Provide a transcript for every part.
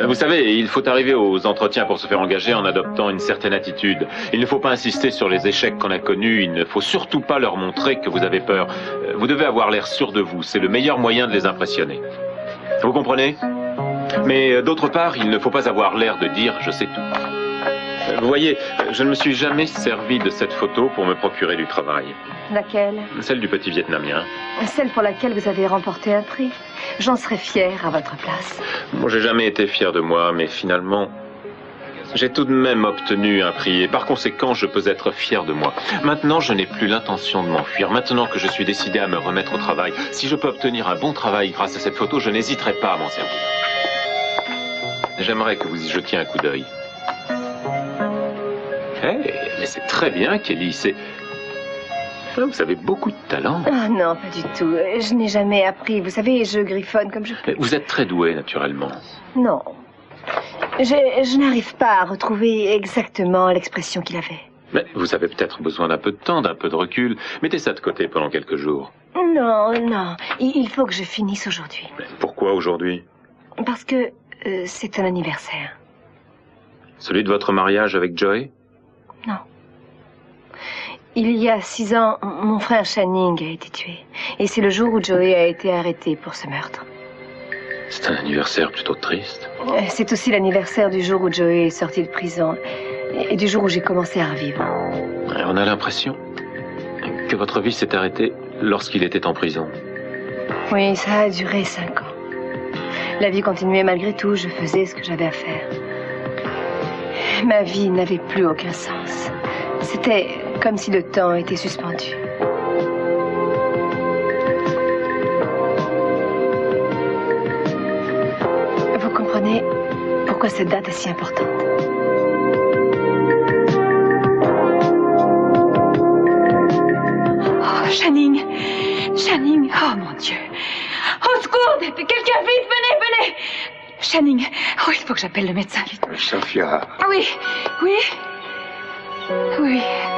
Vous savez, il faut arriver aux entretiens pour se faire engager en adoptant une certaine attitude. Il ne faut pas insister sur les échecs qu'on a connus, il ne faut surtout pas leur montrer que vous avez peur. Vous devez avoir l'air sûr de vous, c'est le meilleur moyen de les impressionner. Vous comprenez? Mais d'autre part, il ne faut pas avoir l'air de dire « je sais tout ». Vous voyez, je ne me suis jamais servi de cette photo pour me procurer du travail. Laquelle? Celle du petit Vietnamien. Celle pour laquelle vous avez remporté un prix. J'en serais fière à votre place. Moi, j'ai jamais été fier de moi, mais finalement, j'ai tout de même obtenu un prix et par conséquent, je peux être fier de moi. Maintenant, je n'ai plus l'intention de m'enfuir. Maintenant que je suis décidé à me remettre au travail, si je peux obtenir un bon travail grâce à cette photo, je n'hésiterai pas à m'en servir. J'aimerais que vous y jetiez un coup d'œil. Hey, mais c'est très bien, Kelly. Vous avez beaucoup de talent. Ah non, pas du tout. Je n'ai jamais appris. Vous savez, je griffonne comme je peux. Vous êtes très doué, naturellement. Non. Je n'arrive pas à retrouver exactement l'expression qu'il avait. Mais vous avez peut-être besoin d'un peu de temps, d'un peu de recul. Mettez ça de côté pendant quelques jours. Non, non. Il faut que je finisse aujourd'hui. Mais pourquoi aujourd'hui? Parce que c'est un anniversaire. Celui de votre mariage avec Joey? Non. Il y a 6 ans, mon frère Channing a été tué. Et c'est le jour où Joey a été arrêté pour ce meurtre. C'est un anniversaire plutôt triste. C'est aussi l'anniversaire du jour où Joey est sorti de prison. Et du jour où j'ai commencé à revivre. On a l'impression que votre vie s'est arrêtée lorsqu'il était en prison. Oui, ça a duré 5 ans. La vie continuait malgré tout, je faisais ce que j'avais à faire. Ma vie n'avait plus aucun sens. C'était comme si le temps était suspendu. Vous comprenez pourquoi cette date est si importante? Oh, Channing! Channing! Oh, mon Dieu! Au secours! Quelqu'un, vite! Venez! Channing! Oh, il faut que j'appelle le médecin, vite. Sophia. Ah oui! Oui,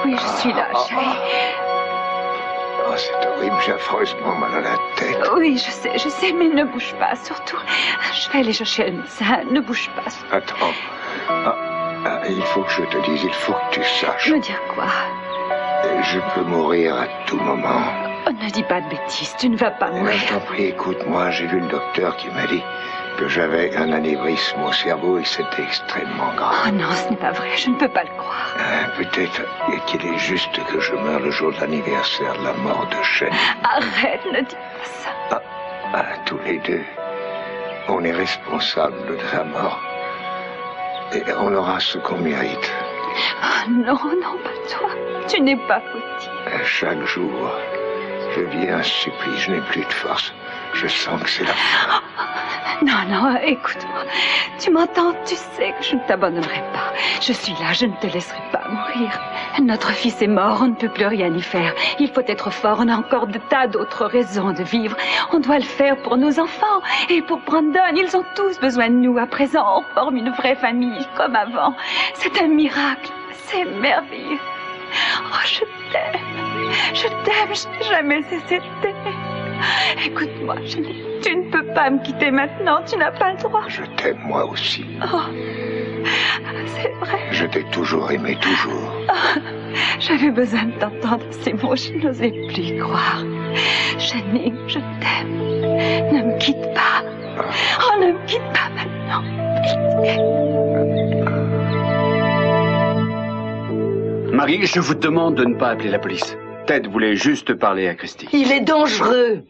je suis là, chérie. Oh, c'est horrible, j'ai affreusement mal à la tête. Oui, je sais, mais ne bouge pas, surtout. Je vais aller chercher le médecin, ne bouge pas. Attends. Il faut que je te dise, il faut que tu saches. Me dire quoi? Je peux mourir à tout moment. Oh, ne dis pas de bêtises, tu ne vas pas mourir. Je t'en prie, écoute-moi, j'ai vu le docteur qui m'a dit que j'avais un anévrisme au cerveau et que c'était extrêmement grave. Oh non, ce n'est pas vrai, je ne peux pas le croire. Peut-être qu'il est juste que je meure le jour de l'anniversaire de la mort de Channing. Arrête, ne dis pas ça. Tous les deux, on est responsables de sa mort. Et on aura ce qu'on mérite. Oh non, pas toi. Tu n'es pas fautif. Chaque jour, je vis un supplice, je n'ai plus de force. Je sens que c'est la fin. Non, écoute-moi. Tu m'entends? Tu sais que je ne t'abandonnerai pas. Je suis là, je ne te laisserai pas mourir. Notre fils est mort, on ne peut plus rien y faire. Il faut être fort, on a encore de tas d'autres raisons de vivre. On doit le faire pour nos enfants et pour Brandon. Ils ont tous besoin de nous. À présent, on forme une vraie famille, comme avant. C'est un miracle. C'est merveilleux. Oh, je t'aime. Je n'ai jamais cessé de t'aimer. Écoute-moi, chérie, tu ne peux pas me quitter maintenant, tu n'as pas le droit. Je t'aime moi aussi. Oh, c'est vrai. Je t'ai toujours aimé, toujours. Oh, j'avais besoin de t'entendre ces mots, je n'osais plus y croire. Channing, je t'aime. Ne me quitte pas. Oh, ne me quitte pas maintenant. Marie, je vous demande de ne pas appeler la police. Ted voulait juste parler à Christy. Il est dangereux.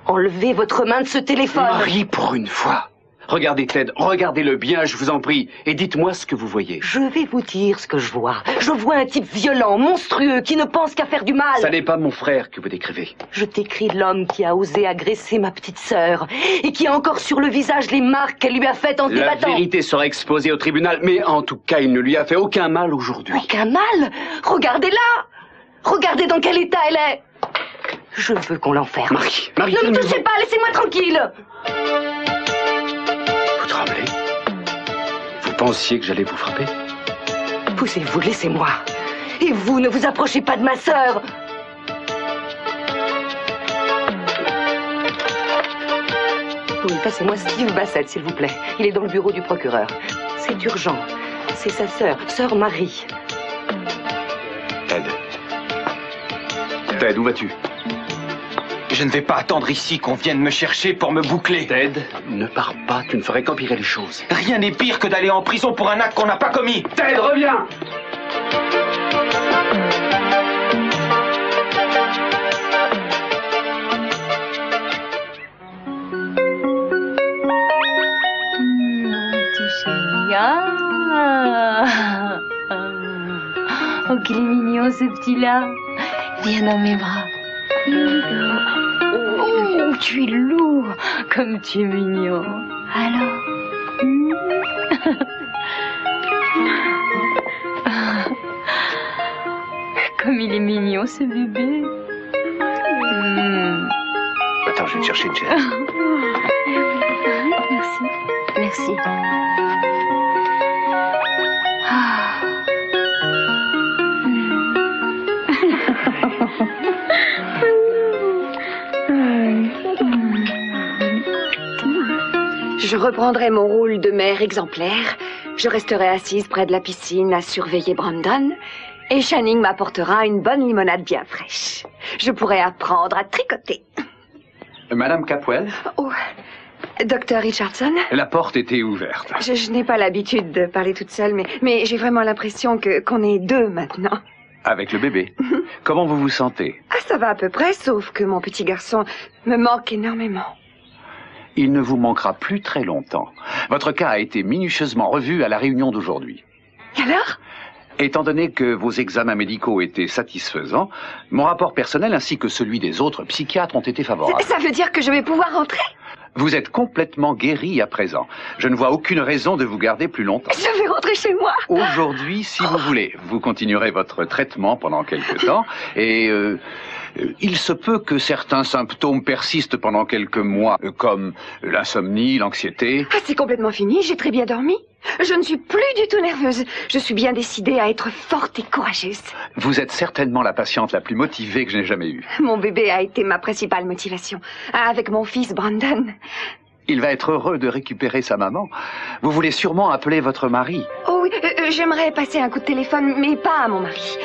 Enlevez votre main de ce téléphone. Marie, pour une fois. Regardez Ted, regardez-le bien, je vous en prie, et dites-moi ce que vous voyez. Je vais vous dire ce que je vois. Je vois un type violent, monstrueux, qui ne pense qu'à faire du mal. Ça n'est pas mon frère que vous décrivez. Je décris l'homme qui a osé agresser ma petite sœur et qui a encore sur le visage les marques qu'elle lui a faites en se débattant. La vérité sera exposée au tribunal, mais en tout cas, il ne lui a fait aucun mal aujourd'hui. Aucun mal? Regardez-la! Regardez dans quel état elle est. Je veux qu'on l'enferme. Marie, ne me touchez pas, laissez-moi tranquille. Vous tremblez? Vous pensiez que j'allais vous frapper? Poussez-vous, laissez-moi. Et vous, ne vous approchez pas de ma sœur. Oui, passez-moi Steve Bassett, s'il vous plaît. Il est dans le bureau du procureur. C'est urgent. C'est sa sœur Marie. Ted. Ted, où vas-tu? Je ne vais pas attendre ici qu'on vienne me chercher pour me boucler. Ted, ne pars pas, tu ne ferais qu'empirer les choses. Rien n'est pire que d'aller en prison pour un acte qu'on n'a pas commis. Ted, reviens! Oh, qu'il est mignon ce petit-là. Viens dans mes bras. Oh, tu es lourd. Comme tu es mignon. Alors Comme il est mignon ce bébé. Attends, je vais te chercher une chaise. Merci. Merci. Je reprendrai mon rôle de mère exemplaire. Je resterai assise près de la piscine à surveiller Brandon. Et Channing m'apportera une bonne limonade bien fraîche. Je pourrai apprendre à tricoter. Madame Capwell? Oh, Docteur Richardson? La porte était ouverte. Je n'ai pas l'habitude de parler toute seule, mais j'ai vraiment l'impression qu'on est deux maintenant. Avec le bébé. Comment vous vous sentez? Ah, ça va à peu près, sauf que mon petit garçon me manque énormément. Il ne vous manquera plus très longtemps. Votre cas a été minutieusement revu à la réunion d'aujourd'hui. Alors? Étant donné que vos examens médicaux étaient satisfaisants, mon rapport personnel ainsi que celui des autres psychiatres ont été favorables. Ça veut dire que je vais pouvoir rentrer? Vous êtes complètement guéri à présent. Je ne vois aucune raison de vous garder plus longtemps. Je vais rentrer chez moi. Aujourd'hui, si vous voulez, vous continuerez votre traitement pendant quelque temps et il se peut que certains symptômes persistent pendant quelques mois, comme l'insomnie, l'anxiété. Ah, c'est complètement fini, j'ai très bien dormi. Je ne suis plus du tout nerveuse. Je suis bien décidée à être forte et courageuse. Vous êtes certainement la patiente la plus motivée que je n'ai jamais eue. Mon bébé a été ma principale motivation. Avec mon fils Brandon. Il va être heureux de récupérer sa maman. Vous voulez sûrement appeler votre mari. Oh oui, j'aimerais passer un coup de téléphone, mais pas à mon mari.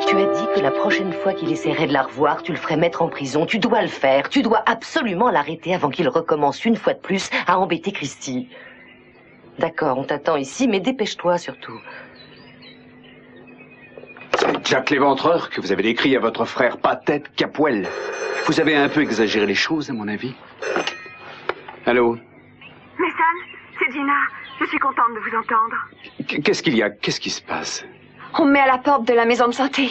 Tu as dit que la prochaine fois qu'il essaierait de la revoir, tu le ferais mettre en prison. Tu dois le faire. Tu dois absolument l'arrêter avant qu'il recommence une fois de plus à embêter Christy. D'accord, on t'attend ici, mais dépêche-toi surtout. C'est Jack l'Éventreur que vous avez décrit à votre frère, pas Ted Capwell. Vous avez un peu exagéré les choses, à mon avis. Allô? Mason, c'est Gina. Je suis contente de vous entendre. Qu'est-ce qu'il y a? Qu'est-ce qui se passe? On me met à la porte de la maison de santé.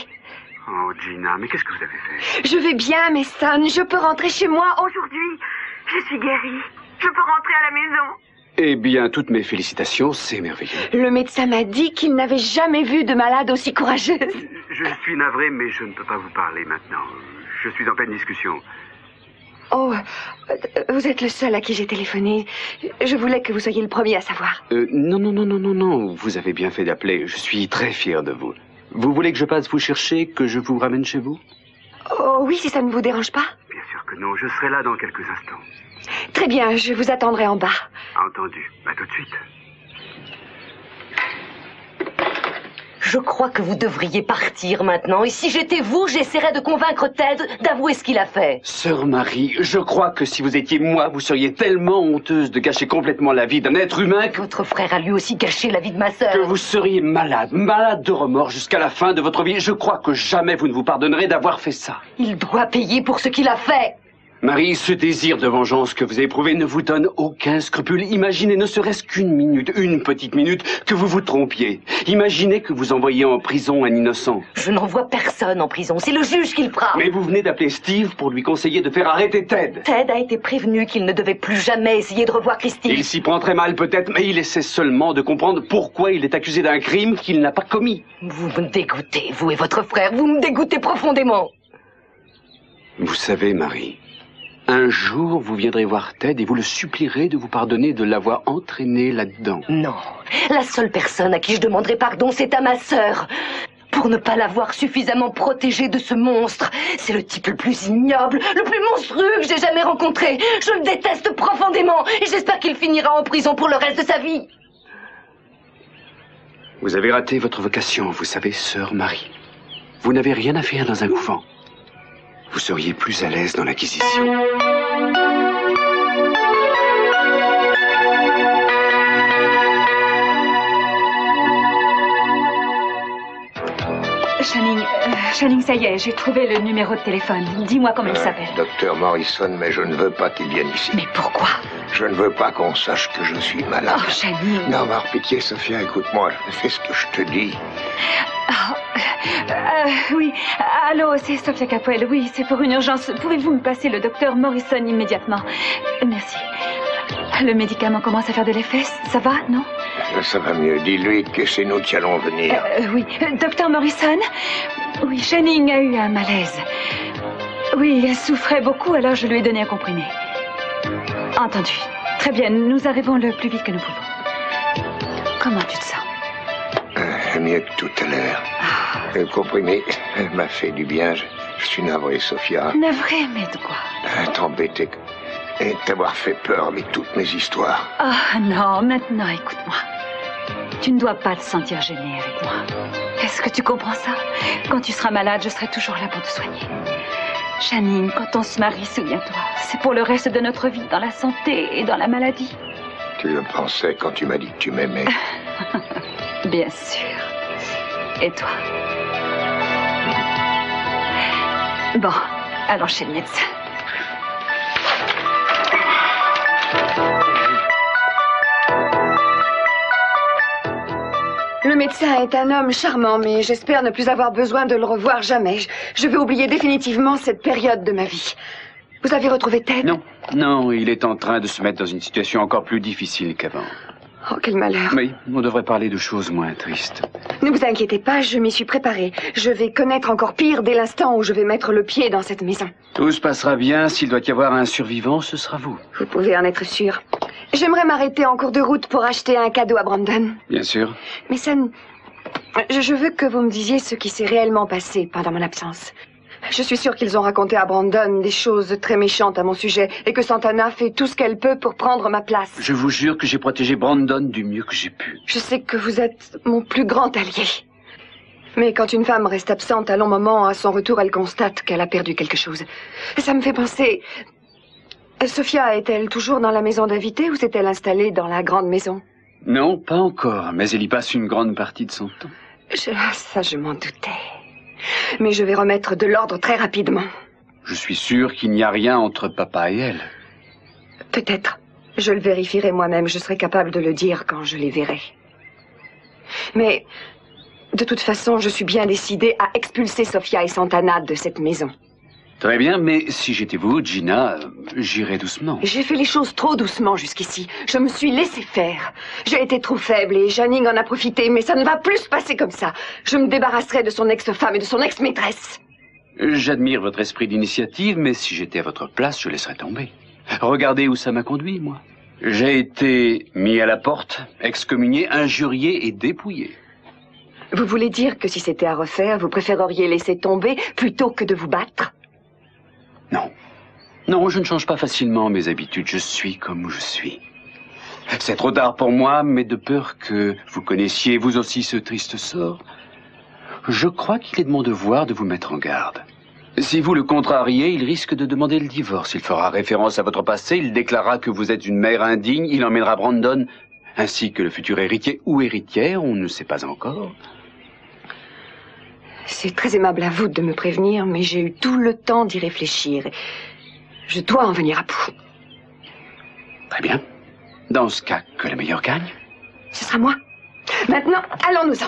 Oh, Gina, mais qu'est-ce que vous avez fait? Je vais bien, Mason. Je peux rentrer chez moi Aujourd'hui, je suis guérie. Je peux rentrer à la maison. Eh bien, toutes mes félicitations, c'est merveilleux. Le médecin m'a dit qu'il n'avait jamais vu de malade aussi courageuse. Je suis navré, mais je ne peux pas vous parler maintenant. Je suis en pleine discussion. Oh, vous êtes le seul à qui j'ai téléphoné. Je voulais que vous soyez le premier à savoir. Non. Vous avez bien fait d'appeler. Je suis très fier de vous. Vous voulez que je passe vous chercher, que je vous ramène chez vous? Oh oui, si ça ne vous dérange pas. Bien sûr que non. Je serai là dans quelques instants. Très bien, je vous attendrai en bas. Entendu. À tout de suite. Je crois que vous devriez partir maintenant. Et si j'étais vous, j'essaierais de convaincre Ted d'avouer ce qu'il a fait. Sœur Marie, je crois que si vous étiez moi, vous seriez tellement honteuse de gâcher complètement la vie d'un être humain que... Votre frère a lui aussi gâché la vie de ma sœur. Que vous seriez malade de remords jusqu'à la fin de votre vie. Je crois que jamais vous ne vous pardonnerez d'avoir fait ça. Il doit payer pour ce qu'il a fait. Marie, ce désir de vengeance que vous éprouvez ne vous donne aucun scrupule. Imaginez ne serait-ce qu'une minute, une petite minute, que vous vous trompiez. Imaginez que vous envoyiez en prison un innocent. Je n'envoie personne en prison, c'est le juge qui le fera. Mais vous venez d'appeler Steve pour lui conseiller de faire arrêter Ted. Ted a été prévenu qu'il ne devait plus jamais essayer de revoir Christy. Il s'y prend très mal peut-être, mais il essaie seulement de comprendre pourquoi il est accusé d'un crime qu'il n'a pas commis. Vous me dégoûtez, vous et votre frère, vous me dégoûtez profondément. Vous savez, Marie... Un jour, vous viendrez voir Ted et vous le supplierez de vous pardonner de l'avoir entraîné là-dedans. Non. La seule personne à qui je demanderai pardon, c'est à ma sœur. pour ne pas l'avoir suffisamment protégé de ce monstre. C'est le type le plus ignoble, le plus monstrueux que j'ai jamais rencontré. Je le déteste profondément et j'espère qu'il finira en prison pour le reste de sa vie. Vous avez raté votre vocation, vous savez, sœur Marie. Vous n'avez rien à faire dans un couvent. Vous seriez plus à l'aise dans l'Inquisition. Channing, ça y est, j'ai trouvé le numéro de téléphone. Dis-moi comment il s'appelle. Docteur Morrison, mais je ne veux pas qu'il vienne ici. Mais pourquoi? Je ne veux pas qu'on sache que je suis malade. Oh, Channing. Non, par pitié, Sophia, écoute-moi, je fais ce que je te dis. Oui, allô, c'est Sophia Capwell. Oui, c'est pour une urgence. Pouvez-vous me passer le docteur Morrison immédiatement? Merci. Le médicament commence à faire de l'effet, ça va, non? Ça va mieux. Dis-lui que c'est nous qui allons venir. Oui, docteur Morrison? Oui, Channing a eu un malaise. Oui, elle souffrait beaucoup, alors je lui ai donné un comprimé. Entendu. Très bien, nous arrivons le plus vite que nous pouvons. Comment tu te sens? Mieux que tout à l'heure. Le comprimé m'a fait du bien. Je suis navré, Sophia. Navré, mais de quoi? T'embêter et t'avoir fait peur avec toutes mes histoires. Ah non, maintenant écoute-moi. Tu ne dois pas te sentir gêné avec moi. Est-ce que tu comprends ça? Quand tu seras malade, je serai toujours là pour te soigner. Channing, quand on se marie, souviens-toi, c'est pour le reste de notre vie, dans la santé et dans la maladie. Tu le pensais quand tu m'as dit que tu m'aimais. Bien sûr. Et toi? Bon, allons chez le médecin. Le médecin est un homme charmant, mais j'espère ne plus avoir besoin de le revoir jamais. Je vais oublier définitivement cette période de ma vie. Vous avez retrouvé Ted? Non, non, il est en train de se mettre dans une situation encore plus difficile qu'avant. Oh, quel malheur. Oui, on devrait parler de choses moins tristes. Ne vous inquiétez pas, je m'y suis préparée. Je vais connaître encore pire dès l'instant où je vais mettre le pied dans cette maison. Tout se passera bien. S'il doit y avoir un survivant, ce sera vous. Vous pouvez en être sûr. J'aimerais m'arrêter en cours de route pour acheter un cadeau à Brandon. Bien sûr. Mais ça ne... Je veux que vous me disiez ce qui s'est réellement passé pendant mon absence. Je suis sûre qu'ils ont raconté à Brandon des choses très méchantes à mon sujet et que Santana fait tout ce qu'elle peut pour prendre ma place. Je vous jure que j'ai protégé Brandon du mieux que j'ai pu. Je sais que vous êtes mon plus grand allié. Mais quand une femme reste absente à long moment, à son retour, elle constate qu'elle a perdu quelque chose. Ça me fait penser... Sophia est-elle toujours dans la maison d'invités ou s'est-elle installée dans la grande maison? Non, pas encore, mais elle y passe une grande partie de son temps. Ça, je m'en doutais. Mais je vais remettre de l'ordre très rapidement. Je suis sûr qu'il n'y a rien entre papa et elle. Peut-être. Je le vérifierai moi-même. Je serai capable de le dire quand je les verrai. Mais, de toute façon, je suis bien décidée à expulser Sophia et Santana de cette maison. Très bien, mais si j'étais vous, Gina, j'irais doucement. J'ai fait les choses trop doucement jusqu'ici. Je me suis laissé faire. J'ai été trop faible et Channing en a profité, mais ça ne va plus se passer comme ça. Je me débarrasserai de son ex-femme et de son ex-maîtresse. J'admire votre esprit d'initiative, mais si j'étais à votre place, je laisserais tomber. Regardez où ça m'a conduit, moi. J'ai été mis à la porte, excommunié, injurié et dépouillé. Vous voulez dire que si c'était à refaire, vous préféreriez laisser tomber plutôt que de vous battre? Non. Non, je ne change pas facilement mes habitudes. Je suis comme je suis. C'est trop tard pour moi, mais de peur que vous connaissiez vous aussi ce triste sort, je crois qu'il est de mon devoir de vous mettre en garde. Si vous le contrariez, il risque de demander le divorce. Il fera référence à votre passé, il déclarera que vous êtes une mère indigne, il emmènera Brandon, ainsi que le futur héritier ou héritière, on ne sait pas encore. C'est très aimable à vous de me prévenir, mais j'ai eu tout le temps d'y réfléchir. Je dois en venir à bout. Très bien. Dans ce cas, que le meilleur gagne. Ce sera moi. Maintenant, allons-nous-en.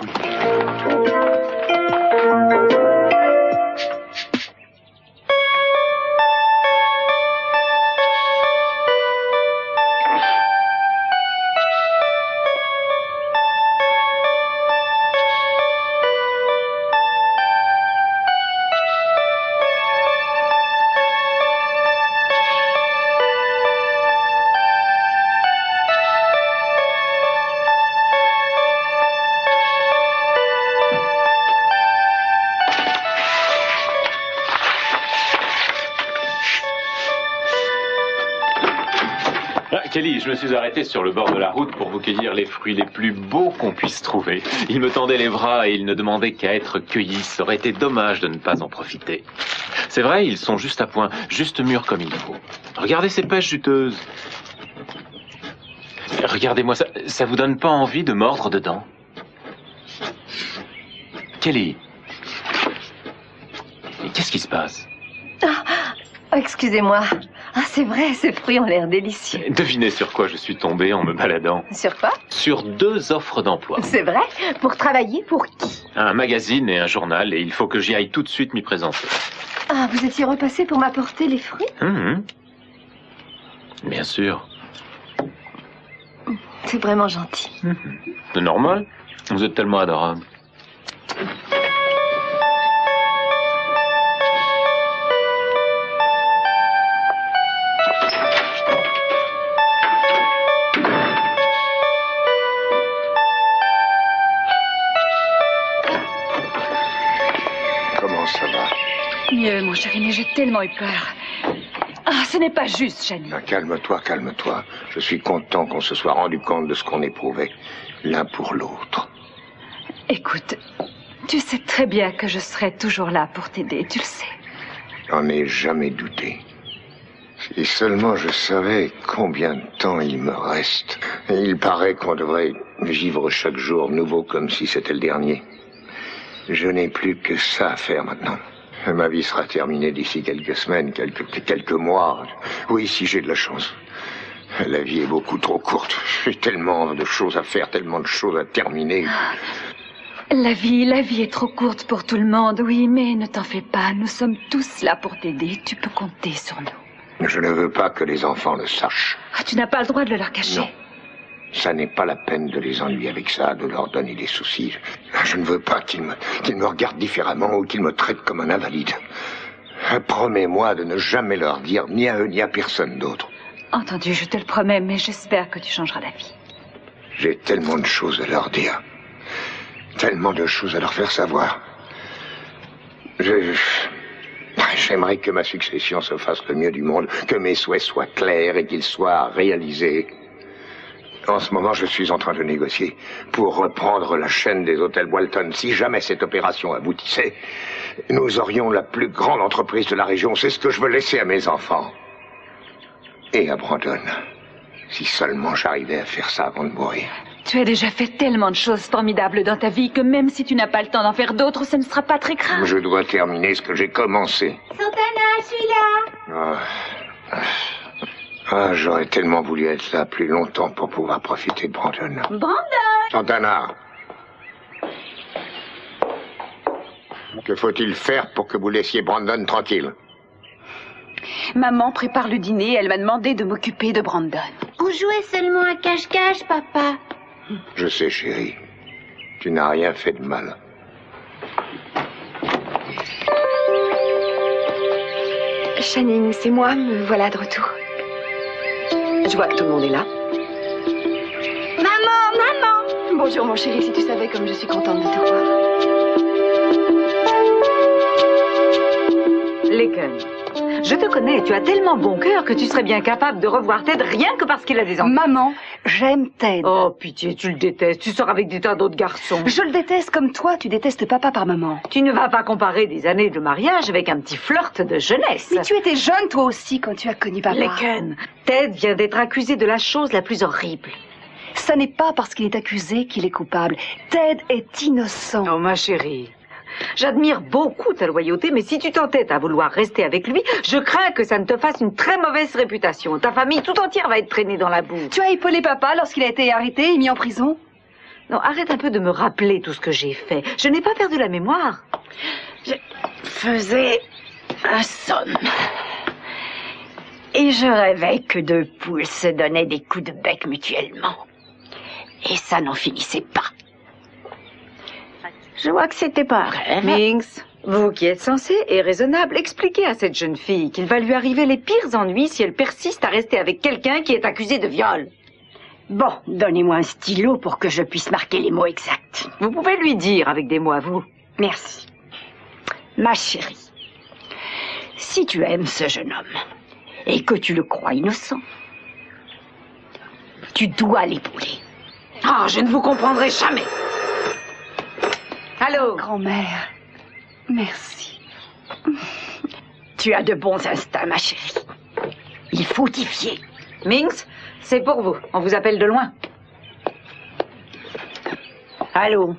Kelly, je me suis arrêté sur le bord de la route pour vous cueillir les fruits les plus beaux qu'on puisse trouver. Il me tendait les bras et il ne demandait qu'à être cueillis. Ça aurait été dommage de ne pas en profiter. C'est vrai, ils sont juste à point, juste mûrs comme il faut. Regardez ces pêches juteuses. Regardez-moi ça. Ça vous donne pas envie de mordre dedans? Kelly, qu'est-ce qui se passe? Oh, excusez-moi. Ah, c'est vrai, ces fruits ont l'air délicieux. Devinez sur quoi je suis tombé en me baladant. Sur quoi? Sur 2 offres d'emploi. C'est vrai? Pour travailler pour qui? Un magazine et un journal, et il faut que j'y aille tout de suite m'y présenter. Ah, vous étiez repassé pour m'apporter les fruits? Bien sûr. C'est vraiment gentil. C'est normal. Vous êtes tellement adorable. Comment ça va? Mieux, mon chéri, mais j'ai tellement eu peur. Ah, ce n'est pas juste, Shani. Ah, calme-toi, calme-toi. Je suis content qu'on se soit rendu compte de ce qu'on éprouvait, l'un pour l'autre. Écoute, tu sais très bien que je serai toujours là pour t'aider, tu le sais. J'en ai jamais douté. Si seulement je savais combien de temps il me reste. Et il paraît qu'on devrait vivre chaque jour nouveau comme si c'était le dernier. Je n'ai plus que ça à faire maintenant. Ma vie sera terminée d'ici quelques semaines, quelques mois. Oui, si j'ai de la chance. La vie est beaucoup trop courte. J'ai tellement de choses à faire, tellement de choses à terminer. La vie est trop courte pour tout le monde, oui, mais ne t'en fais pas. Nous sommes tous là pour t'aider. Tu peux compter sur nous. Je ne veux pas que les enfants le sachent. Ah, tu n'as pas le droit de le leur cacher. Non. Ça n'est pas la peine de les ennuyer avec ça, de leur donner des soucis. Je ne veux pas qu'ils me regardent différemment ou qu'ils me traitent comme un invalide. Promets-moi de ne jamais leur dire, ni à eux, ni à personne d'autre. Entendu, je te le promets, mais j'espère que tu changeras d'avis. J'ai tellement de choses à leur dire. Tellement de choses à leur faire savoir. J'aimerais que ma succession se fasse le mieux du monde, que mes souhaits soient clairs et qu'ils soient réalisés. En ce moment, je suis en train de négocier pour reprendre la chaîne des hôtels Walton. Si jamais cette opération aboutissait, nous aurions la plus grande entreprise de la région. C'est ce que je veux laisser à mes enfants. Et à Brandon. Si seulement j'arrivais à faire ça avant de mourir. Tu as déjà fait tellement de choses formidables dans ta vie que même si tu n'as pas le temps d'en faire d'autres, ce ne sera pas très grave. Je dois terminer ce que j'ai commencé. Santana, je suis là. J'aurais tellement voulu être là plus longtemps pour pouvoir profiter de Brandon. Brandon! Santana! Que faut-il faire pour que vous laissiez Brandon tranquille? Maman prépare le dîner, elle m'a demandé de m'occuper de Brandon. On jouait seulement à cache-cache, papa. Je sais, chérie. Tu n'as rien fait de mal. Channing, c'est moi, me voilà de retour. Je vois que tout le monde est là. Maman, maman! Bonjour mon chéri, si tu savais comme je suis contente de te voir. Laken, je te connais, tu as tellement bon cœur que tu serais bien capable de revoir Ted rien que parce qu'il a des enfants. Maman, j'aime Ted. Oh, pitié, tu le détestes. Tu sors avec des tas d'autres garçons. Je le déteste comme toi, tu détestes papa par maman. Tu ne vas pas comparer des années de mariage avec un petit flirt de jeunesse. Mais tu étais jeune toi aussi quand tu as connu papa. Laken, Ted vient d'être accusé de la chose la plus horrible. Ça n'est pas parce qu'il est accusé qu'il est coupable. Ted est innocent. Oh, ma chérie. J'admire beaucoup ta loyauté, mais si tu t'entêtes à vouloir rester avec lui, je crains que ça ne te fasse une très mauvaise réputation. Ta famille tout entière va être traînée dans la boue. Tu as épaulé papa lorsqu'il a été arrêté et mis en prison? Non, arrête un peu de me rappeler tout ce que j'ai fait. Je n'ai pas perdu la mémoire. Je faisais un somme. Et je rêvais que 2 poules se donnaient des coups de bec mutuellement. Et ça n'en finissait pas. Je vois que c'était pas un rêve. Minx, vous qui êtes censé et raisonnable, expliquez à cette jeune fille qu'il va lui arriver les pires ennuis si elle persiste à rester avec quelqu'un qui est accusé de viol. Bon, donnez-moi un stylo pour que je puisse marquer les mots exacts. Vous pouvez lui dire avec des mots à vous. Merci. Ma chérie, si tu aimes ce jeune homme et que tu le crois innocent, Tu dois l'épauler. Ah, je ne vous comprendrai jamais. Allô? Grand-mère, merci. Tu as de bons instincts, ma chérie. Il faut t'y fier. Minx, c'est pour vous. On vous appelle de loin. Allô?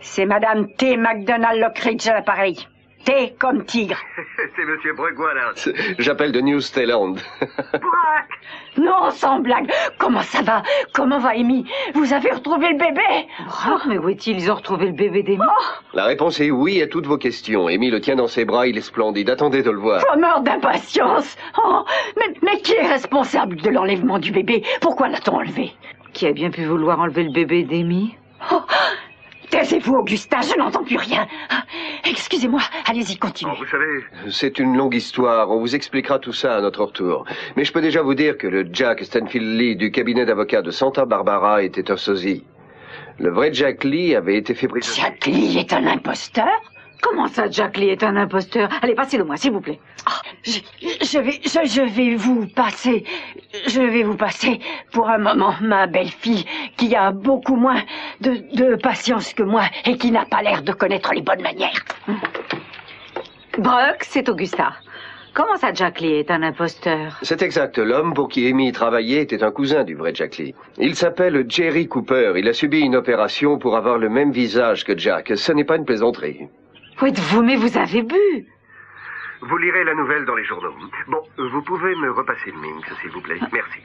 C'est Madame T. McDonald Lockridge à l'appareil. T comme tigre. C'est Monsieur Brooke Wallace. J'appelle de New Zealand. Non, sans blague. Comment ça va? Comment va Amy? Vous avez retrouvé le bébé? Oh, mais où est-il? Ils ont retrouvé le bébé d'Amy. La réponse est oui à toutes vos questions. Amy le tient dans ses bras, il est splendide. Attendez de le voir. Je meurs d'impatience. Oh, mais qui est responsable de l'enlèvement du bébé? Pourquoi l'a-t-on enlevé? Qui a bien pu vouloir enlever le bébé d'Amy? Oh, taisez-vous, Augustin, je n'entends plus rien. Excusez-moi, allez-y, continuez. Vous savez... C'est une longue histoire, on vous expliquera tout ça à notre retour. Mais je peux déjà vous dire que le Jack Stanfield Lee du cabinet d'avocats de Santa Barbara était un sosie. Le vrai Jack Lee avait été fait prisonnier. Jack Lee est un imposteur? Comment ça, Jack Lee est un imposteur? Allez, passez-le-moi, s'il vous plaît. Je vais vous passer pour un moment ma belle-fille qui a beaucoup moins de patience que moi et qui n'a pas l'air de connaître les bonnes manières. Brooke, c'est Augusta. Comment ça, Jack Lee est un imposteur? C'est exact. L'homme pour qui Amy travaillait était un cousin du vrai Jack Lee. Il s'appelle Jerry Cooper. Il a subi une opération pour avoir le même visage que Jack. Ce n'est pas une plaisanterie. Où êtes-vous? Mais vous avez bu. Vous lirez la nouvelle dans les journaux. Bon, vous pouvez me repasser le Minx, s'il vous plaît. Merci.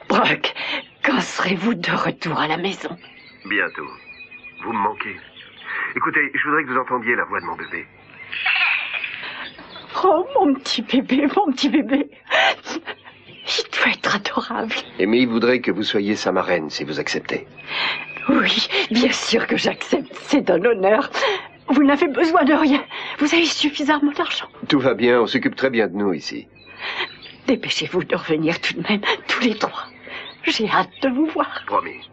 Brooke, quand serez-vous de retour à la maison? Bientôt. Vous me manquez. Écoutez, je voudrais que vous entendiez la voix de mon bébé. Oh, mon petit bébé, mon petit bébé. Il doit être adorable. Amy voudrait que vous soyez sa marraine, si vous acceptez. Oui, bien sûr que j'accepte. C'est un honneur. Vous n'avez besoin de rien. Vous avez suffisamment d'argent. Tout va bien, on s'occupe très bien de nous ici. Dépêchez-vous de revenir tout de même, tous les trois. J'ai hâte de vous voir. Promis.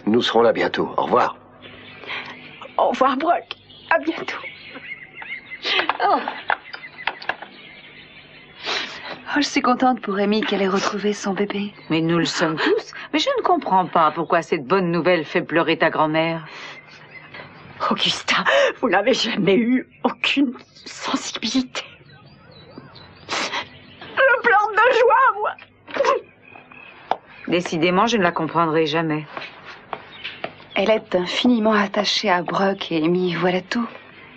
Nous serons là bientôt. Au revoir. Au revoir, Brooke. À bientôt. Oh, je suis contente pour Amy qu'elle ait retrouvé son bébé. Mais nous le sommes tous. Mais je ne comprends pas pourquoi cette bonne nouvelle fait pleurer ta grand-mère. Augustin, vous n'avez jamais eu aucune sensibilité. Je pleure de joie, moi. Décidément, je ne la comprendrai jamais. Elle est infiniment attachée à Brooke et Amy, voilà tout.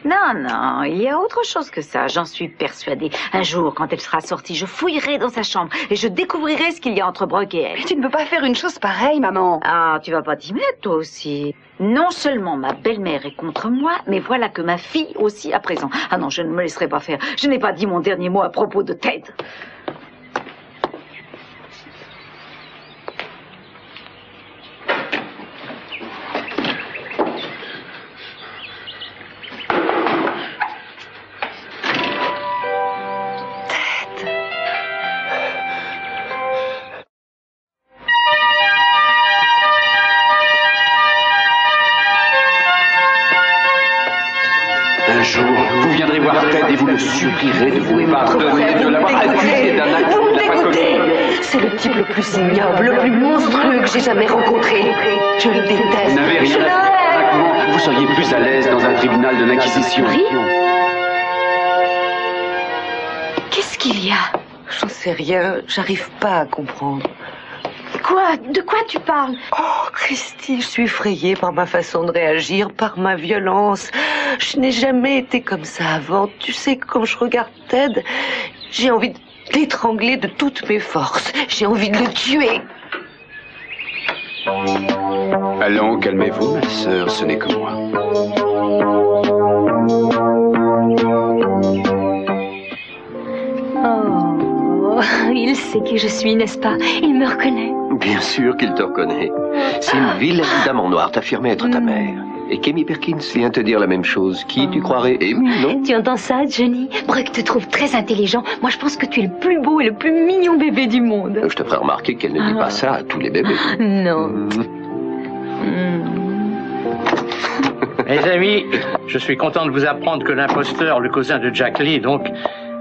Non, non, il y a autre chose que ça, j'en suis persuadée. Un jour, quand elle sera sortie, je fouillerai dans sa chambre et je découvrirai ce qu'il y a entre Brooke et elle. Mais tu ne peux pas faire une chose pareille, maman. Ah, tu vas pas t'y mettre, toi aussi. Non seulement ma belle-mère est contre moi, mais voilà que ma fille aussi à présent. Ah non, je ne me laisserai pas faire. Je n'ai pas dit mon dernier mot à propos de Ted. Vous viendrez voir Ted et vous le supplierez de vous pardonner de l'avoir accusé d'un acte Vous me qu'il n'a pas commis. dégoûtez. C'est le type le plus ignoble, le plus monstrueux que j'ai jamais rencontré. Je le déteste. Vous n'avez rien à faire. Vous seriez plus à l'aise dans un tribunal de l'Inquisition. Qu'est-ce qu'il y a? J'en sais rien, j'arrive pas à comprendre. Quoi? De quoi tu parles? Oh, Christy, je suis effrayée par ma façon de réagir, par ma violence. Je n'ai jamais été comme ça avant. Tu sais, quand je regarde Ted, j'ai envie de l'étrangler de toutes mes forces. J'ai envie de le tuer. Allons, calmez-vous, ma sœur, ce n'est que moi. Oh, il sait qui je suis, n'est-ce pas? Il me reconnaît. Bien sûr qu'il te reconnaît. C'est une vilaine dame en noir t'affirmait être ta mère. Et qu'Amy Perkins vient te dire la même chose. Qui tu croirais? Amy, non? Tu entends ça, Johnny? Brooke te trouve très intelligent. Moi, je pense que tu es le plus beau et le plus mignon bébé du monde. Je te ferai remarquer qu'elle ne dit pas ça à tous les bébés. Non. Mes amis, je suis content de vous apprendre que l'imposteur, le cousin de Jack Lee, donc,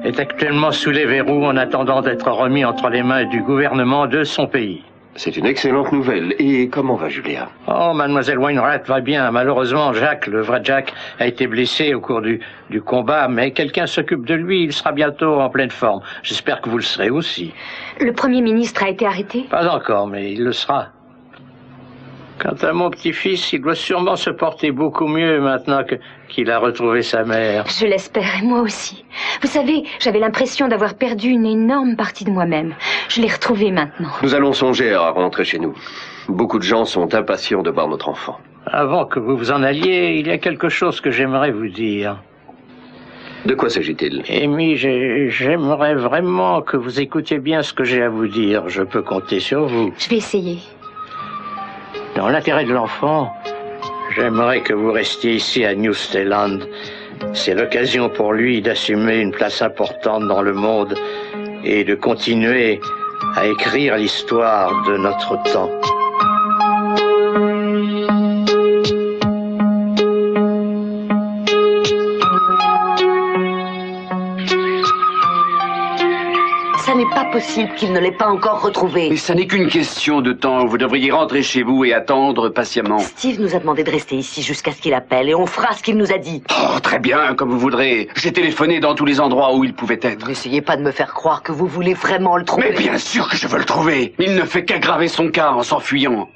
est actuellement sous les verrous en attendant d'être remis entre les mains du gouvernement de son pays. C'est une excellente nouvelle. Et comment va Julia? Oh, mademoiselle Wainwright va bien. Malheureusement, Jack, le vrai Jack, a été blessé au cours du combat, mais quelqu'un s'occupe de lui. Il sera bientôt en pleine forme. J'espère que vous le serez aussi. Le Premier ministre a été arrêté? Pas encore, mais il le sera. Quant à mon petit-fils, il doit sûrement se porter beaucoup mieux maintenant qu'il a retrouvé sa mère. Je l'espère, et moi aussi. Vous savez, j'avais l'impression d'avoir perdu une énorme partie de moi-même. Je l'ai retrouvée maintenant. Nous allons songer à rentrer chez nous. Beaucoup de gens sont impatients de voir notre enfant. Avant que vous vous en alliez, il y a quelque chose que j'aimerais vous dire. De quoi s'agit-il? Amy, j'aimerais vraiment que vous écoutiez bien ce que j'ai à vous dire. Je peux compter sur vous. Je vais essayer. Dans l'intérêt de l'enfant, j'aimerais que vous restiez ici à New Zealand. C'est l'occasion pour lui d'assumer une place importante dans le monde et de continuer à écrire l'histoire de notre temps. Ça n'est pas possible qu'il ne l'ait pas encore retrouvé. Mais ça n'est qu'une question de temps. Vous devriez rentrer chez vous et attendre patiemment. Steve nous a demandé de rester ici jusqu'à ce qu'il appelle et on fera ce qu'il nous a dit. Oh, très bien, comme vous voudrez. J'ai téléphoné dans tous les endroits où il pouvait être. N'essayez pas de me faire croire que vous voulez vraiment le trouver. Mais bien sûr que je veux le trouver. Il ne fait qu'aggraver son cas en s'enfuyant.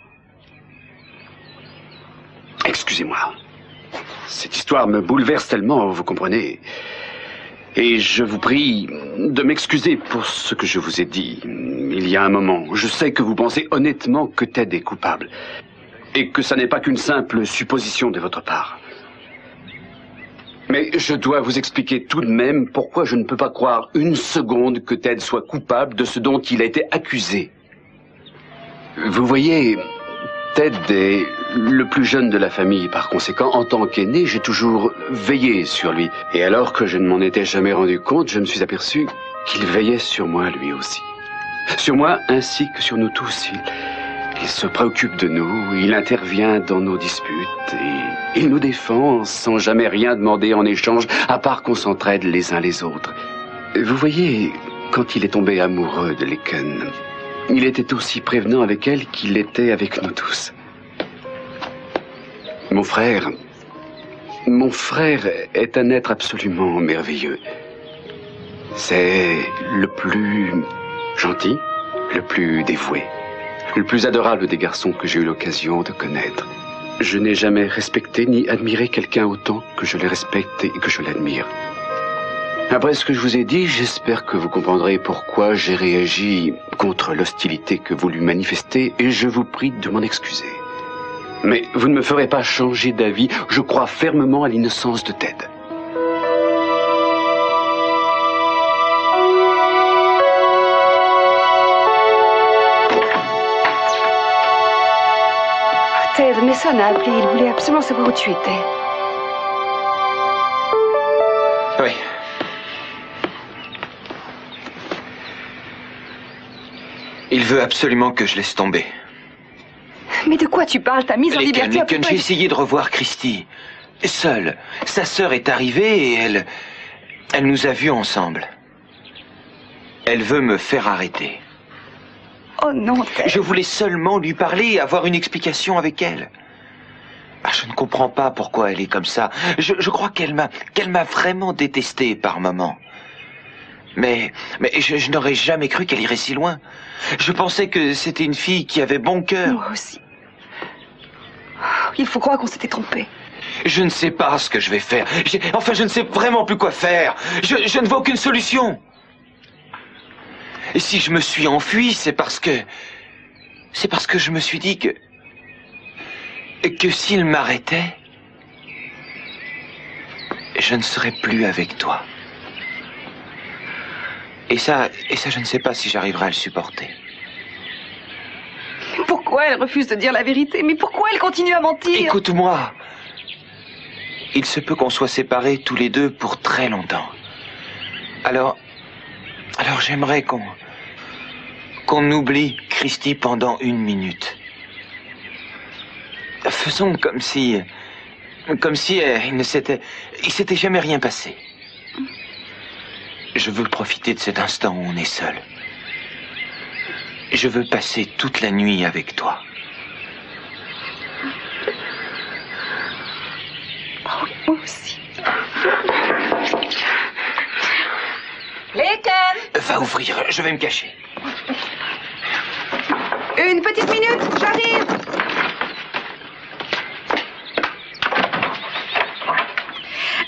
Excusez-moi. Cette histoire me bouleverse tellement, vous comprenez. Et je vous prie de m'excuser pour ce que je vous ai dit il y a un moment. Je sais que vous pensez honnêtement que Ted est coupable. Et que ça n'est pas qu'une simple supposition de votre part. Mais je dois vous expliquer tout de même pourquoi je ne peux pas croire une seconde que Ted soit coupable de ce dont il a été accusé. Vous voyez, Ted est le plus jeune de la famille. Par conséquent, en tant qu'aîné, j'ai toujours veillé sur lui. Et alors que je ne m'en étais jamais rendu compte, je me suis aperçu qu'il veillait sur moi lui aussi. Sur moi ainsi que sur nous tous. Il se préoccupe de nous, il intervient dans nos disputes et il nous défend sans jamais rien demander en échange, à part qu'on s'entraide les uns les autres. Vous voyez, quand il est tombé amoureux de Laken, il était aussi prévenant avec elle qu'il l'était avec nous tous. Mon frère est un être absolument merveilleux. C'est le plus gentil, le plus dévoué, le plus adorable des garçons que j'ai eu l'occasion de connaître. Je n'ai jamais respecté ni admiré quelqu'un autant que je le respecte et que je l'admire. Après ce que je vous ai dit, j'espère que vous comprendrez pourquoi j'ai réagi contre l'hostilité que vous lui manifestez et je vous prie de m'en excuser. Mais vous ne me ferez pas changer d'avis. Je crois fermement à l'innocence de Ted. Ted, Mason a appelé. Il voulait absolument savoir où tu étais. Oui. Il veut absolument que je laisse tomber. Mais de quoi tu parles? T'as mise en liberté à Laken, j'ai essayé de revoir Christy. Seule. Sa sœur est arrivée et elle nous a vus ensemble. Elle veut me faire arrêter. Oh non, Ted. Je voulais seulement lui parler et avoir une explication avec elle. Ah, je ne comprends pas pourquoi elle est comme ça. Je crois qu'elle m'a vraiment détesté par moments. Mais je n'aurais jamais cru qu'elle irait si loin. Je pensais que c'était une fille qui avait bon cœur. Moi aussi. Il faut croire qu'on s'était trompé. Je ne sais pas ce que je vais faire. Enfin, je ne sais vraiment plus quoi faire. Je ne vois aucune solution. Et si je me suis enfui, c'est parce que je me suis dit que s'il m'arrêtait, je ne serais plus avec toi. Et ça, je ne sais pas si j'arriverai à le supporter. Pourquoi elle refuse de dire la vérité? Mais pourquoi elle continue à mentir? Écoute-moi. Il se peut qu'on soit séparés tous les deux pour très longtemps. Alors j'aimerais qu'on oublie Christy pendant 1 minute. Faisons comme si il s'était jamais rien passé. Je veux profiter de cet instant où on est seul. Je veux passer toute la nuit avec toi. Oh, moi aussi. Clayton! Va ouvrir, je vais me cacher. Une petite minute, j'arrive!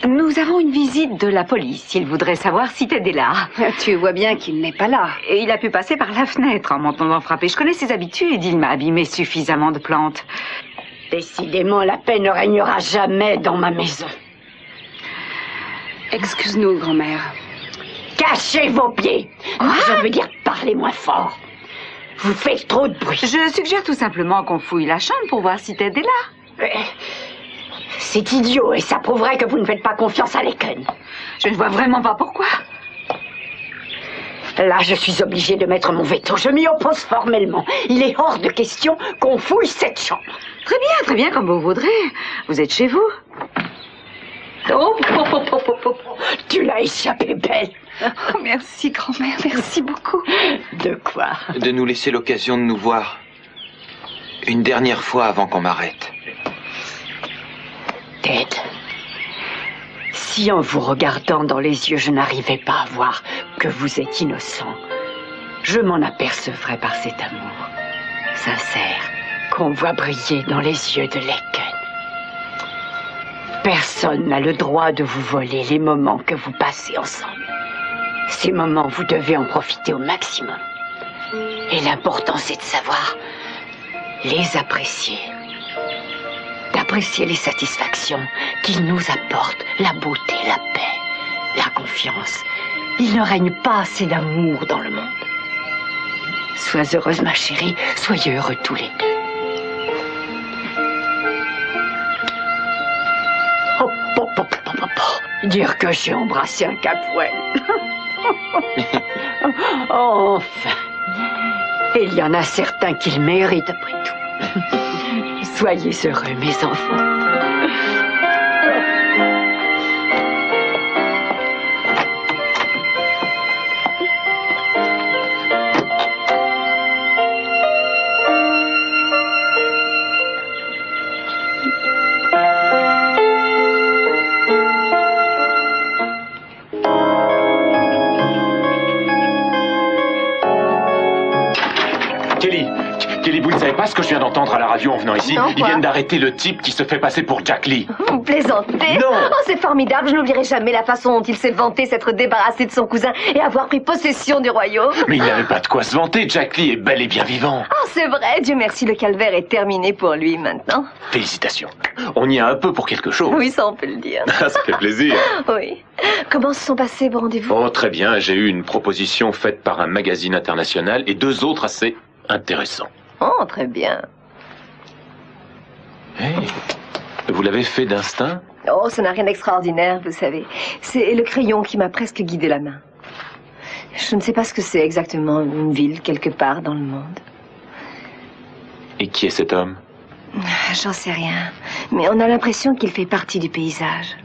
Nous avons une visite de la police. Il voudrait savoir si Ted est là. Tu vois bien qu'il n'est pas là. Et il a pu passer par la fenêtre en m'entendant frapper. Je connais ses habitudes. Il m'a abîmé suffisamment de plantes. Décidément, la paix ne régnera jamais dans ma maison. Excuse-nous, grand-mère. Cachez vos pieds! Je veux dire, parlez moins fort. Vous faites trop de bruit. Je suggère tout simplement qu'on fouille la chambre pour voir si Ted est là. C'est idiot et ça prouverait que vous ne faites pas confiance à Laken. Je ne vois vraiment pas pourquoi. Là, je suis obligée de mettre mon veto. Je m'y oppose formellement. Il est hors de question qu'on fouille cette chambre. Très bien, comme vous voudrez. Vous êtes chez vous. Oh, tu l'as échappé belle. Oh, merci, grand-mère, merci beaucoup. De quoi? De nous laisser l'occasion de nous voir. Une dernière fois avant qu'on m'arrête. Ted, si en vous regardant dans les yeux, je n'arrivais pas à voir que vous êtes innocent, je m'en apercevrais par cet amour sincère qu'on voit briller dans les yeux de Laken. Personne n'a le droit de vous voler les moments que vous passez ensemble. Ces moments, vous devez en profiter au maximum. Et l'important, c'est de savoir les apprécier. D'apprécier les satisfactions qu'ils nous apportent, la beauté, la paix, la confiance. Il ne règne pas assez d'amour dans le monde. Sois heureuse, ma chérie, soyez heureux tous les deux. Dire que j'ai embrassé un capouet. Enfin. Il y en a certains qui le méritent après tout. Soyez heureux, mes enfants. Kelly, vous ne savez pas ce que je viens d'entendre à la radio en venant ici? Non, Ils viennent d'arrêter le type qui se fait passer pour Jack Lee. Vous plaisantez? Non. Oh, c'est formidable. Je n'oublierai jamais la façon dont il s'est vanté s'être débarrassé de son cousin et avoir pris possession du royaume. Mais il n'avait pas de quoi se vanter. Jack Lee est bel et bien vivant. Oh, c'est vrai. Dieu merci, le calvaire est terminé pour lui maintenant. Félicitations. On y a un peu pour quelque chose. Oui, ça on peut le dire. Ça fait plaisir. Oui. Comment se sont passés vos rendez-vous? Oh, très bien. J'ai eu une proposition faite par un magazine international et 2 autres assez intéressants. Oh, très bien. Hey, vous l'avez fait d'instinct? Oh, ça n'a rien d'extraordinaire, vous savez. C'est le crayon qui m'a presque guidé la main. Je ne sais pas ce que c'est exactement, une ville quelque part dans le monde. Et qui est cet homme? J'en sais rien. Mais on a l'impression qu'il fait partie du paysage.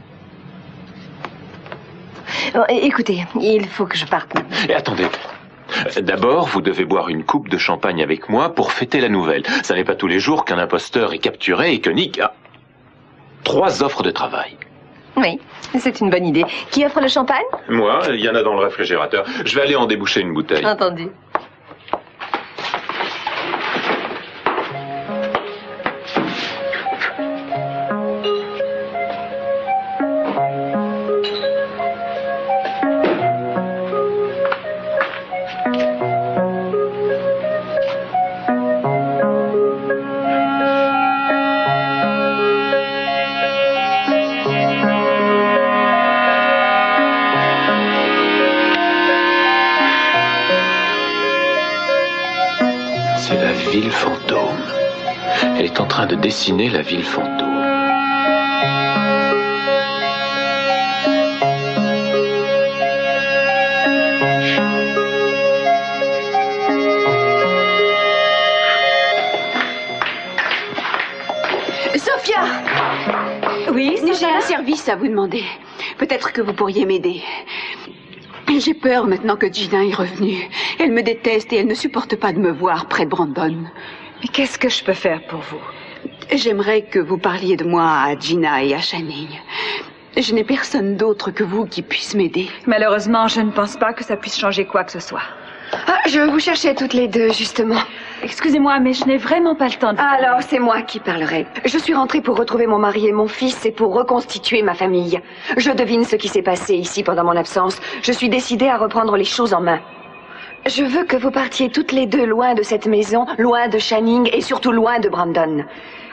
Bon, écoutez, il faut que je parte maintenant. Et attendez. D'abord, vous devez boire une coupe de champagne avec moi pour fêter la nouvelle. Ça n'est pas tous les jours qu'un imposteur est capturé et que Nick a 3 offres de travail. Oui, c'est une bonne idée. Qui offre le champagne? Moi, il y en a dans le réfrigérateur. Je vais aller en déboucher une bouteille. Entendu. C'est la ville fantôme. Elle est en train de dessiner la ville fantôme. Sophia! Oui, j'ai un service à vous demander. Peut-être que vous pourriez m'aider. J'ai peur maintenant que Gina est revenue. Elle me déteste et elle ne supporte pas de me voir près de Brandon. Mais qu'est-ce que je peux faire pour vous? J'aimerais que vous parliez de moi à Gina et à Channing. Je n'ai personne d'autre que vous qui puisse m'aider. Malheureusement, je ne pense pas que ça puisse changer quoi que ce soit. Ah, je vous cherchais toutes les deux, justement. Excusez-moi, mais je n'ai vraiment pas le temps de... Alors, c'est moi qui parlerai. Je suis rentrée pour retrouver mon mari et mon fils et pour reconstituer ma famille. Je devine ce qui s'est passé ici pendant mon absence. Je suis décidée à reprendre les choses en main. Je veux que vous partiez toutes les deux loin de cette maison, loin de Channing et surtout loin de Brandon.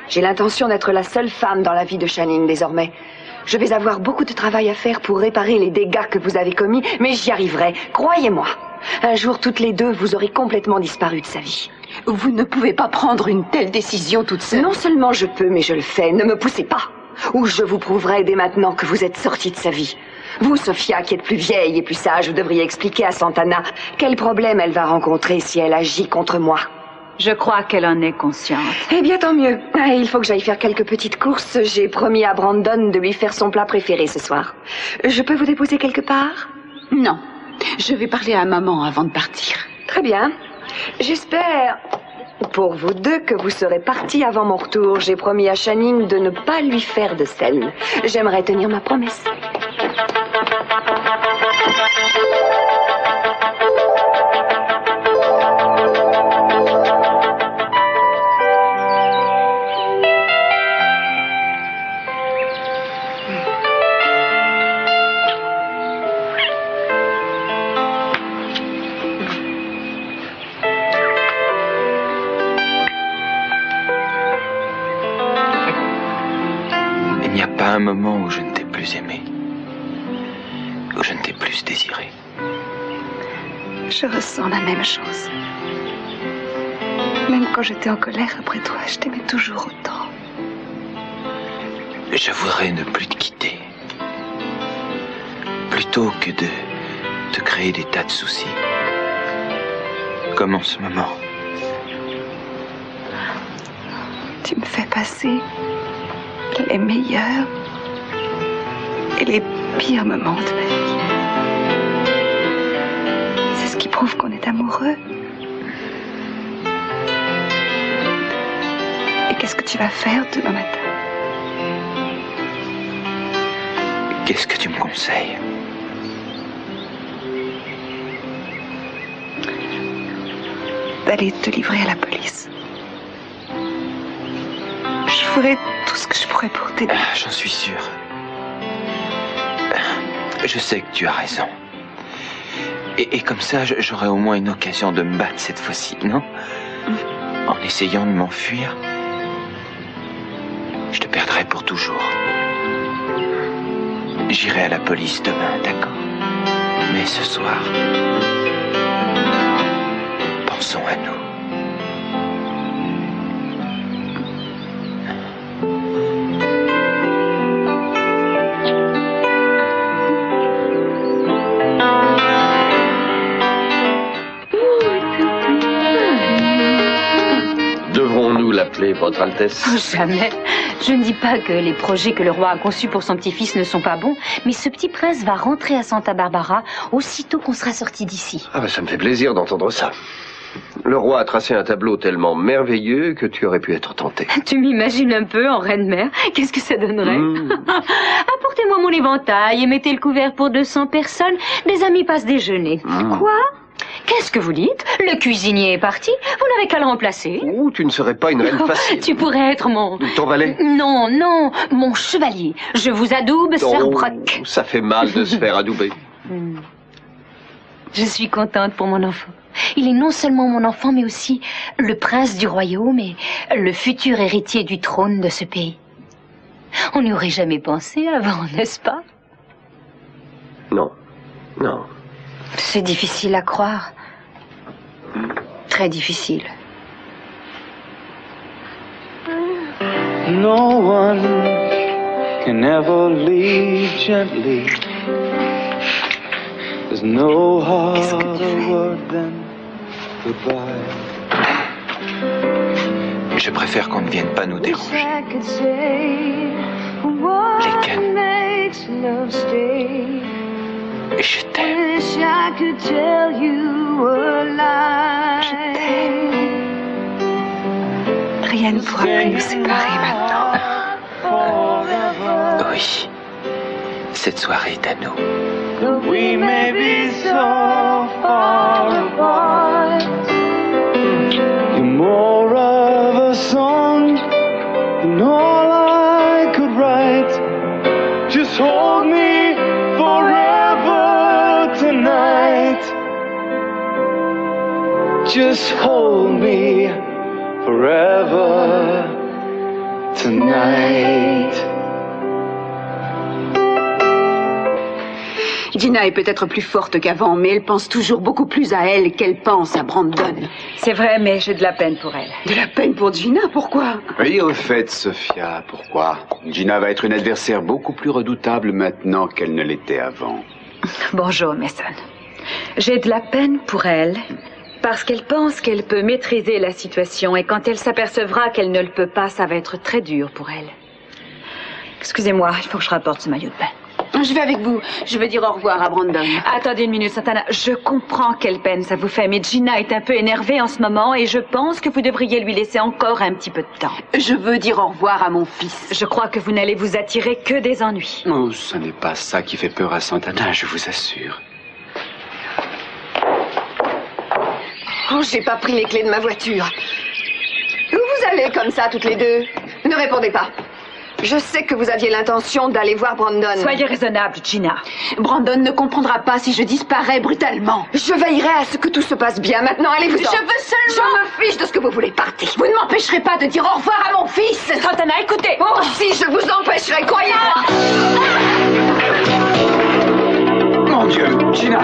J'ai l'intention d'être la seule femme dans la vie de Channing désormais. Je vais avoir beaucoup de travail à faire pour réparer les dégâts que vous avez commis, mais j'y arriverai, croyez-moi. Un jour, toutes les deux, vous aurez complètement disparu de sa vie. Vous ne pouvez pas prendre une telle décision toute seule. Non seulement je peux, mais je le fais. Ne me poussez pas. Ou je vous prouverai dès maintenant que vous êtes sortie de sa vie. Vous, Sophia, qui êtes plus vieille et plus sage, vous devriez expliquer à Santana quel problème elle va rencontrer si elle agit contre moi. Je crois qu'elle en est consciente. Eh bien, tant mieux. Il faut que j'aille faire quelques petites courses. J'ai promis à Brandon de lui faire son plat préféré ce soir. Je peux vous déposer quelque part? Non. Je vais parler à maman avant de partir. Très bien. J'espère, pour vous deux, que vous serez partis avant mon retour. J'ai promis à Channing de ne pas lui faire de scène. J'aimerais tenir ma promesse. Il n'y a pas un moment où je ne t'ai plus aimé, où je ne t'ai plus désiré. Je ressens la même chose. Même quand j'étais en colère après toi, je t'aimais toujours autant. Je voudrais ne plus te quitter, plutôt que de te créer des tas de soucis, comme en ce moment. Tu me fais passer les meilleurs et les pires moments de ma vie. C'est ce qui prouve qu'on est amoureux. Et qu'est-ce que tu vas faire demain matin? Qu'est-ce que tu me conseilles? D'aller te livrer à la police. Je ferai tout ce que je pourrais pour t'aider. J'en suis sûr. Je sais que tu as raison. Et comme ça, j'aurai au moins une occasion de me battre cette fois-ci, non? En essayant de m'enfuir, je te perdrai pour toujours. J'irai à la police demain, d'accord? Mais ce soir, pensons à nous. Devrons-nous l'appeler, Votre Altesse? Oh, jamais. Je ne dis pas que les projets que le roi a conçus pour son petit-fils ne sont pas bons, mais ce petit prince va rentrer à Santa Barbara aussitôt qu'on sera sorti d'ici. Ah ben, ça me fait plaisir d'entendre ça. Le roi a tracé un tableau tellement merveilleux que tu aurais pu être tenté. Tu m'imagines un peu en reine-mère? Qu'est-ce que ça donnerait? Apportez-moi mon éventail et mettez le couvert pour 200 personnes. Des amis passent déjeuner. Quoi? Qu'est-ce que vous dites? Le cuisinier est parti. Vous n'avez qu'à le remplacer. Oh, tu ne serais pas une reine facile. Tu pourrais être mon... Ton valet? Non, non, mon chevalier. Je vous adoube, Sir Brock. Ça fait mal de se faire adouber. Je suis contente pour mon enfant. Il est non seulement mon enfant, mais aussi le prince du royaume et le futur héritier du trône de ce pays. On n'y aurait jamais pensé avant, n'est-ce pas? Non, non. C'est difficile à croire. Très difficile. No one can ever leave gently. There's no harder word than goodbye. Je préfère qu'on ne vienne pas nous déranger. Lesquels? Je t'aime. wish I could tell you a lie. Rien ne pourra plus nous séparer maintenant. Oui. Cette soirée est à nous. We may be so far apart. You're more of a song than all I could write. Just hold me forever tonight. Just hold me forever tonight. Gina est peut-être plus forte qu'avant, mais elle pense toujours beaucoup plus à elle qu'elle pense à Brandon. C'est vrai, mais j'ai de la peine pour elle. De la peine pour Gina? Pourquoi? Oui, au fait, Sophia, pourquoi? Gina va être une adversaire beaucoup plus redoutable maintenant qu'elle ne l'était avant. Bonjour, Mason. J'ai de la peine pour elle parce qu'elle pense qu'elle peut maîtriser la situation et quand elle s'apercevra qu'elle ne le peut pas, ça va être très dur pour elle. Excusez-moi, il faut que je rapporte ce maillot de bain. Je vais avec vous. Je vais dire au revoir à Brandon. Attendez une minute, Santana. Je comprends quelle peine ça vous fait, mais Gina est un peu énervée en ce moment et je pense que vous devriez lui laisser encore un petit peu de temps. Je veux dire au revoir à mon fils. Je crois que vous n'allez vous attirer que des ennuis. Oh, ce n'est pas ça qui fait peur à Santana, je vous assure. Oh, j'ai pas pris les clés de ma voiture. Où vous allez comme ça, toutes les deux? Ne répondez pas. Je sais que vous aviez l'intention d'aller voir Brandon. Soyez raisonnable, Gina. Brandon ne comprendra pas si je disparais brutalement. Je veillerai à ce que tout se passe bien. Maintenant, allez-vous-en. Je veux seulement... Je me fiche de ce que vous voulez. Partez. Vous ne m'empêcherez pas de dire au revoir à mon fils. Santana, écoutez. Oh, si je vous empêcherai, croyez-moi. Mon Dieu, Gina.